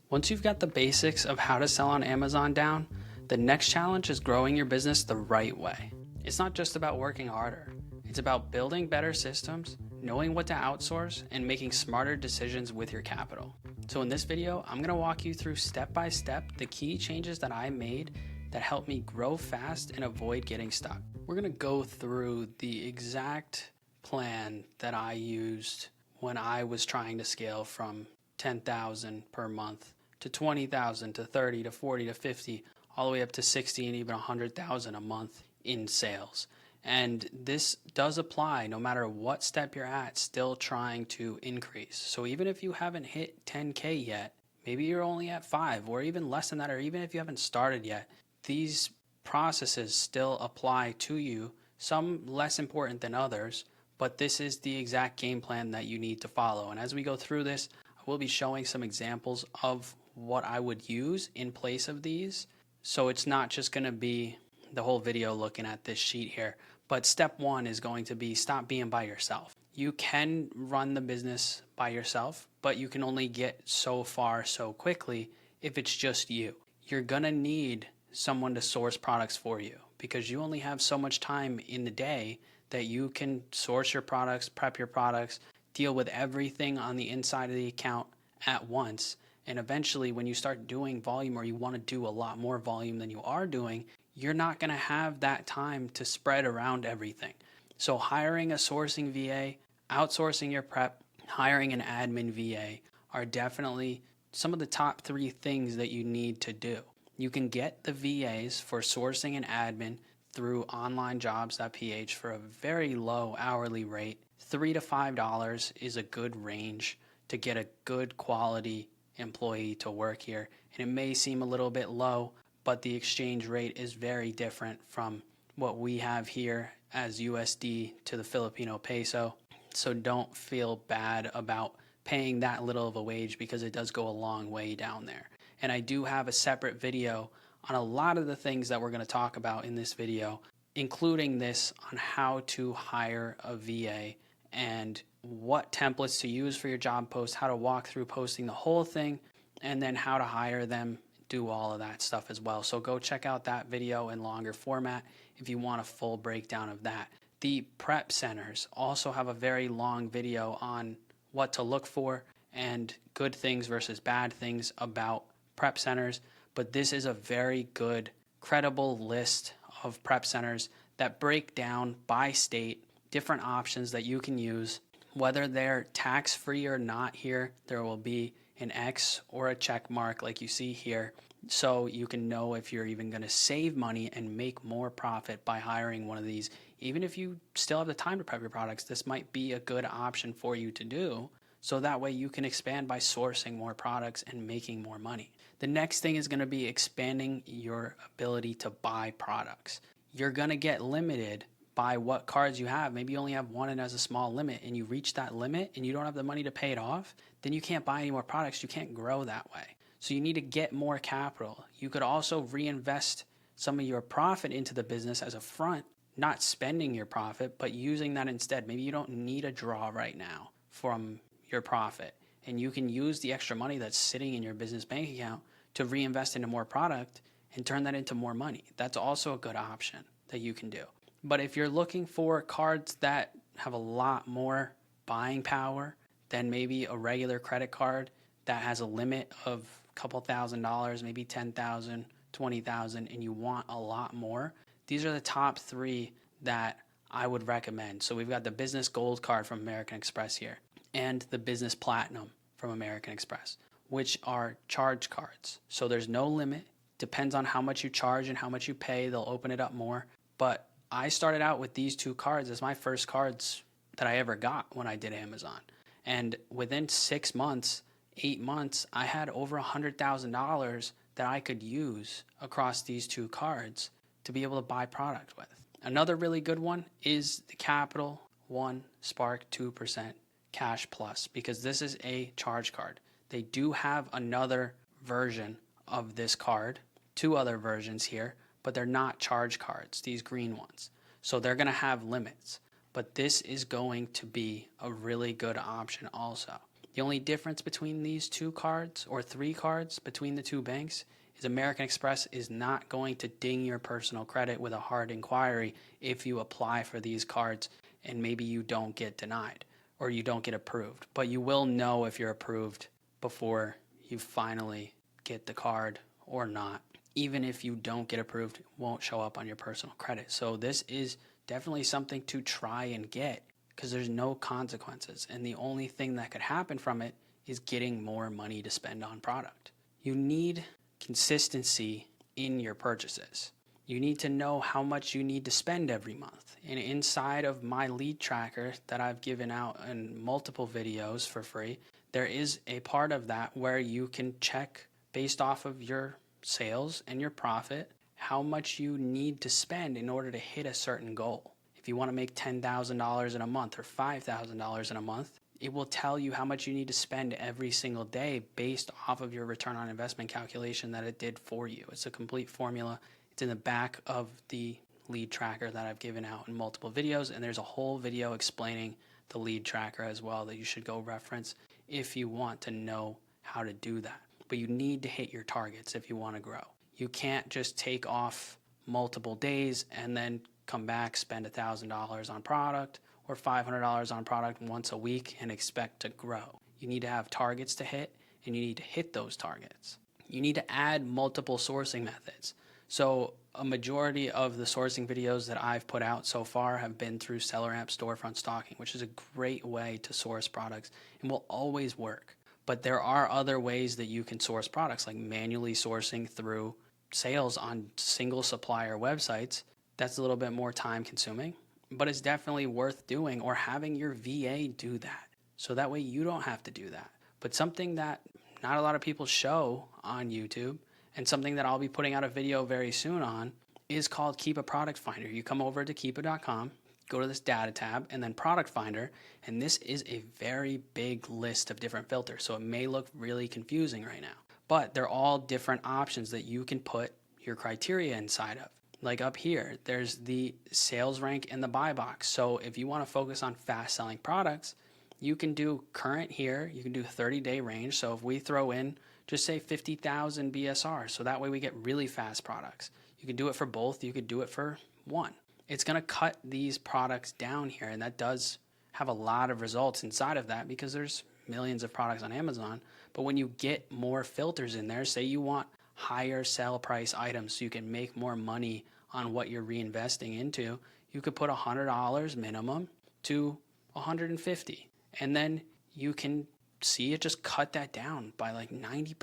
Once you've got the basics of how to sell on Amazon down, the next challenge is growing your business the right way. It's not just about working harder. It's about building better systems, knowing what to outsource, and making smarter decisions with your capital. So in this video, I'm going to walk you through step by step the key changes that I made that helped me grow fast and avoid getting stuck. We're going to go through the exact plan that I used when I was trying to scale from 10,000 per month to 20,000 to 30 to 40 to 50, all the way up to 60 and even 100,000 a month in sales. And this does apply no matter what step you're at, still trying to increase. So even if you haven't hit 10K yet, maybe you're only at 5 or even less than that, or even if you haven't started yet, these processes still apply to you, some less important than others, but this is the exact game plan that you need to follow. And as we go through this, I will be showing some examples of what I would use in place of these. So it's not just going to be the whole video looking at this sheet here, but step one is going to be stop being by yourself. You can run the business by yourself, but you can only get so far so quickly if it's just you. You're going to need someone to source products for you because you only have so much time in the day that you can source your products, prep your products, deal with everything on the inside of the account at once. And eventually when you start doing volume, or you want to do a lot more volume than you are doing, you're not going to have that time to spread around everything. So hiring a sourcing VA, outsourcing your prep, hiring an admin VA are definitely some of the top 3 things that you need to do. You can get the VAs for sourcing and admin through onlinejobs.ph for a very low hourly rate. $3 to $5 is a good range to get a good quality employee to work here. And it may seem a little bit low, but the exchange rate is very different from what we have here as USD to the Filipino peso. So don't feel bad about paying that little of a wage because it does go a long way down there. And I do have a separate video on a lot of the things that we're going to talk about in this video, including this on how to hire a VA and what templates to use for your job post, how to walk through posting the whole thing, and then how to hire them, do all of that stuff as well. So go check out that video in longer format if you want a full breakdown of that. The prep centers also have a very long video on what to look for and good things versus bad things about prep centers, but this is a very good, credible list of prep centers that break down by state different options that you can use. Whether they're tax-free or not here, there will be an X or a check mark like you see here, so you can know if you're even going to save money and make more profit by hiring one of these. Even if you still have the time to prep your products, this might be a good option for you to do, so that way you can expand by sourcing more products and making more money. The next thing is going to be expanding your ability to buy products. You're going to get limited by what cards you have. Maybe you only have one and has a small limit, and you reach that limit and you don't have the money to pay it off, then you can't buy any more products. You can't grow that way. So you need to get more capital. You could also reinvest some of your profit into the business as a front, not spending your profit, but using that instead. Maybe you don't need a draw right now from your profit, and you can use the extra money that's sitting in your business bank account to reinvest into more product and turn that into more money. That's also a good option that you can do. But if you're looking for cards that have a lot more buying power than maybe a regular credit card that has a limit of a couple $1,000s, maybe 10,000, 20,000, and you want a lot more, these are the top 3 that I would recommend. So we've got the Business Gold card from American Express here and the Business Platinum from American Express, which are charge cards. So there's no limit. Depends on how much you charge and how much you pay. They'll open it up more. But I started out with these 2 cards as my first cards that I ever got when I did Amazon. And within 6 months, 8 months, I had over $100,000 that I could use across these 2 cards to be able to buy product with. Another really good one is the Capital One Spark 2% Cash Plus, because this is a charge card. They do have another version of this card, 2 other versions here, but they're not charge cards, these green ones. So they're going to have limits, but this is going to be a really good option also. The only difference between these two cards or three cards between the two banks is American Express is not going to ding your personal credit with a hard inquiry if you apply for these cards and maybe you don't get denied or you don't get approved. But you will know if you're approved before you finally get the card or not. Even if you don't get approved, it won't show up on your personal credit. So this is definitely something to try and get because there's no consequences. And the only thing that could happen from it is getting more money to spend on product. You need consistency in your purchases. You need to know how much you need to spend every month. And inside of my lead tracker that I've given out in multiple videos for free, there is a part of that where you can check based off of your sales and your profit how much you need to spend in order to hit a certain goal. If you want to make $10,000 in a month or $5,000 in a month, it will tell you how much you need to spend every single day based off of your return on investment calculation that it did for you. It's a complete formula. It's in the back of the lead tracker that I've given out in multiple videos, and there's a whole video explaining the lead tracker as well that you should go reference if you want to know how to do that. But you need to hit your targets if you want to grow. You can't just take off multiple days and then come back, spend $1,000 on product or $500 on product once a week and expect to grow. You need to have targets to hit, and you need to hit those targets. You need to add multiple sourcing methods. So a majority of the sourcing videos that I've put out so far have been through Seller App Storefront Stocking, which is a great way to source products and will always work. But there are other ways that you can source products, like manually sourcing through sales on single supplier websites. That's a little bit more time consuming, but it's definitely worth doing, or having your VA do that. So that way you don't have to do that. But something that not a lot of people show on YouTube, and something that I'll be putting out a video very soon on, is called Keep a Product Finder. You come over to keepa.com, go to this data tab, and then Product Finder, and this is a very big list of different filters. So it may look really confusing right now, but they're all different options that you can put your criteria inside of. Like up here, there's the sales rank and the buy box. So if you want to focus on fast selling products, you can do current here. You can do 30-day range. So if we throw in, just say 50,000 BSR, so that way we get really fast products. You can do it for both. You could do it for one. It's going to cut these products down here, and that does have a lot of results inside of that because there's millions of products on Amazon. But when you get more filters in there, say you want higher sell price items so you can make more money on what you're reinvesting into, you could put $100 minimum to $150, and then you can see it just cut that down by like 90%,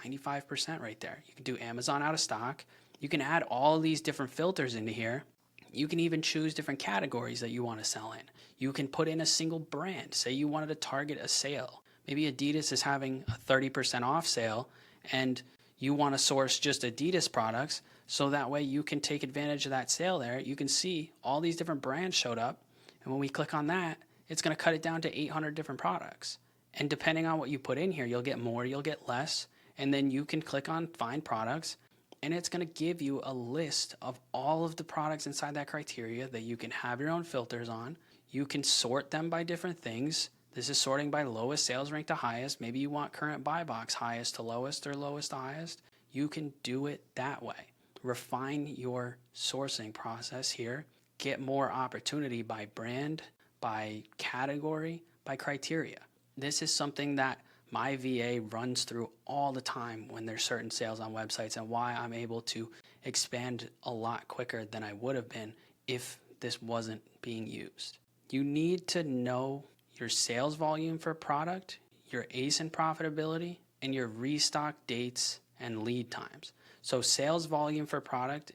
95% right there. You can do Amazon out of stock. You can add all these different filters into here. You can even choose different categories that you want to sell in. You can put in a single brand. Say you wanted to target a sale. Maybe Adidas is having a 30% off sale, and you want to source just Adidas products, so that way you can take advantage of that sale there. You can see all these different brands showed up, and when we click on that, it's going to cut it down to 800 different products. And depending on what you put in here, you'll get more, you'll get less, and then you can click on Find Products, and it's going to give you a list of all of the products inside that criteria that you can have your own filters on. You can sort them by different things. This is sorting by lowest sales rank to highest. Maybe you want current buy box highest to lowest or lowest to highest. You can do it that way. Refine your sourcing process here. Get more opportunity by brand, by category, by criteria. This is something that my VA runs through all the time when there's certain sales on websites, and why I'm able to expand a lot quicker than I would have been if this wasn't being used. You need to know your sales volume for product, your ASIN profitability, and your restock dates and lead times. So sales volume for product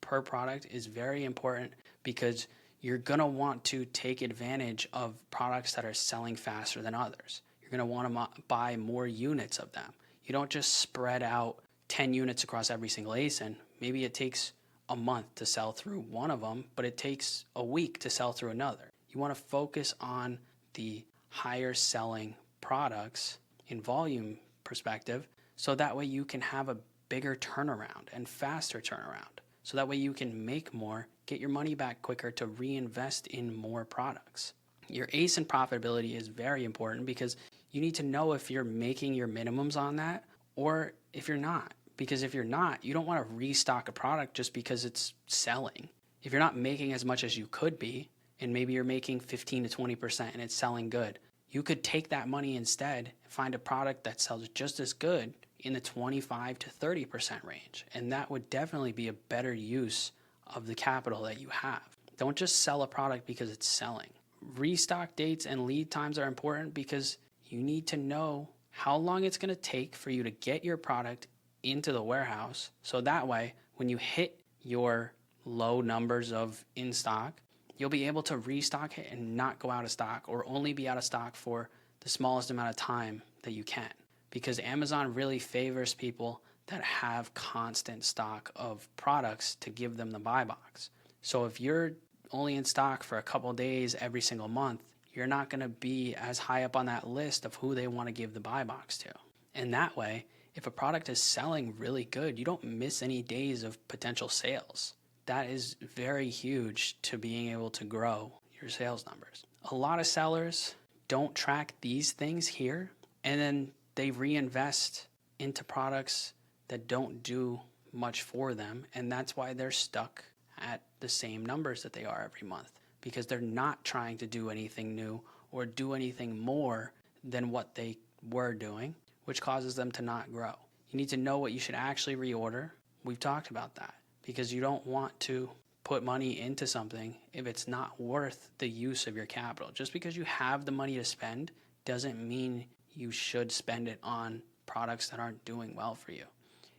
per product is very important because you're going to want to take advantage of products that are selling faster than others. You're going to want to buy more units of them. You don't just spread out 10 units across every single ASIN. Maybe it takes a month to sell through one of them, but it takes a week to sell through another. You want to focus on the higher selling products in volume perspective, so that way you can have a bigger turnaround and faster turnaround. So that way you can make more, get your money back quicker to reinvest in more products. Your ASIN profitability is very important because you need to know if you're making your minimums on that or if you're not. Because if you're not, you don't want to restock a product just because it's selling. If you're not making as much as you could be, and maybe you're making 15 to 20% and it's selling good, you could take that money instead and find a product that sells just as good in the 25 to 30% range. And that would definitely be a better use of the capital that you have. Don't just sell a product because it's selling. Restock dates and lead times are important because you need to know how long it's going to take for you to get your product into the warehouse. So that way, when you hit your low numbers of in stock, you'll be able to restock it and not go out of stock, or only be out of stock for the smallest amount of time that you can. Because Amazon really favors people that have constant stock of products to give them the buy box. So if you're only in stock for a couple days every single month, you're not going to be as high up on that list of who they want to give the buy box to. And that way, if a product is selling really good, you don't miss any days of potential sales. That is very huge to being able to grow your sales numbers. A lot of sellers don't track these things here, and then they reinvest into products that don't do much for them, and that's why they're stuck at the same numbers that they are every month, because they're not trying to do anything new or do anything more than what they were doing, which causes them to not grow. You need to know what you should actually reorder. We've talked about that, because you don't want to put money into something if it's not worth the use of your capital. Just because you have the money to spend doesn't mean you should spend it on products that aren't doing well for you.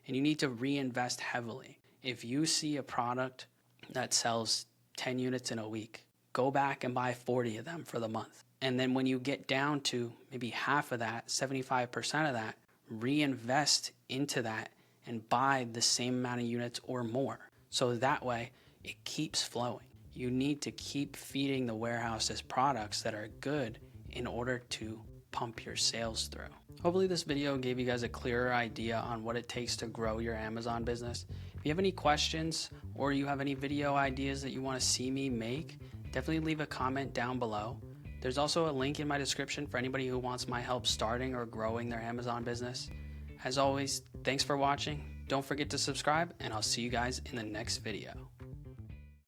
And you need to reinvest heavily. If you see a product that sells 10 units in a week, go back and buy 40 of them for the month. And then when you get down to maybe half of that, 75% of that, reinvest into that and buy the same amount of units or more. So that way it keeps flowing. You need to keep feeding the warehouses products that are good in order to pump your sales through. Hopefully this video gave you guys a clearer idea on what it takes to grow your Amazon business. If you have any questions or you have any video ideas that you want to see me make, definitely leave a comment down below. There's also a link in my description for anybody who wants my help starting or growing their Amazon business. As always, thanks for watching. Don't forget to subscribe, and I'll see you guys in the next video.